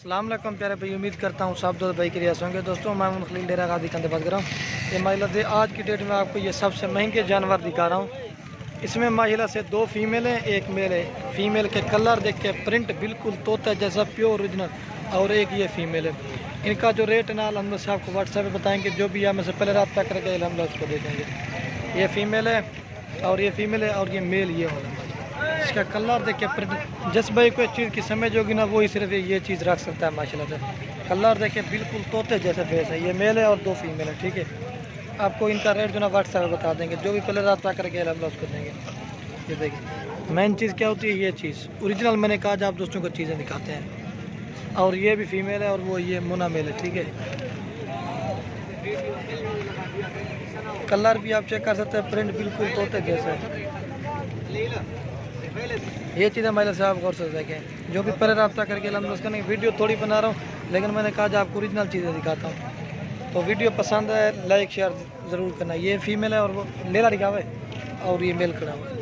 अस्सलाम वालेकुम प्यारे भाई, उम्मीद करता हूँ सब दोस्त भाई के रियास होंगे। दोस्तों मैं खलील डेरा गाजी कंदे बात कर रहा हूँ। ये माहिला से आज की डेट में आपको ये सबसे महंगे जानवर दिखा रहा हूँ। इसमें माहिला से 2 फीमेल हैं, 1 मेल है। फीमेल के कलर देख के प्रिंट बिल्कुल तोता जैसा प्योर ओरिजिनल, और एक ये फीमेल है। इनका जो रेट ना अलहमद से आपको व्हाट्सएप पे बताएंगे, जो भी हमें से पहले रब्ता करके अलहमद उसको दे देंगे। ये फीमेल है और ये फीमेल है, और ये मेल ये वाला। इसका कलर देख के प्रिंट, जिस भाई कोई चीज़ की समझ होगी ना वही सिर्फ ये चीज़ रख सकता है माशाल्लाह से। कलर देखे बिल्कुल तोते जैसे फेस है। ये मेल है और 2 फीमेल है, ठीक है। आपको इनका रेट जो ना व्हाट्सएप में बता देंगे, जो भी पहले रब्ता करके अलहमद उसको देंगे। ये देखिए मेन चीज़ क्या होती है, ये चीज़ ओरिजिनल मैंने कहा जो आप दोस्तों को चीज़ें दिखाते हैं। और ये भी फीमेल है और वो ये मुना मेल है, ठीक है। कलर भी आप चेक कर सकते हैं, प्रिंट बिल्कुल तोते जैसे है। ये चीज़ें मेरे से आप गौर से देखें, जो भी पहले रब्ता करके अलहमद उसका नहीं। वीडियो थोड़ी बना रहा हूँ, लेकिन मैंने कहा जो आपको ओरिजिनल चीज़ें दिखाता हूँ। तो वीडियो पसंद है लाइक शेयर ज़रूर करना। ये फीमेल है और वो लेला दिखा हुआ है और ये मेल खड़ा हुआ है।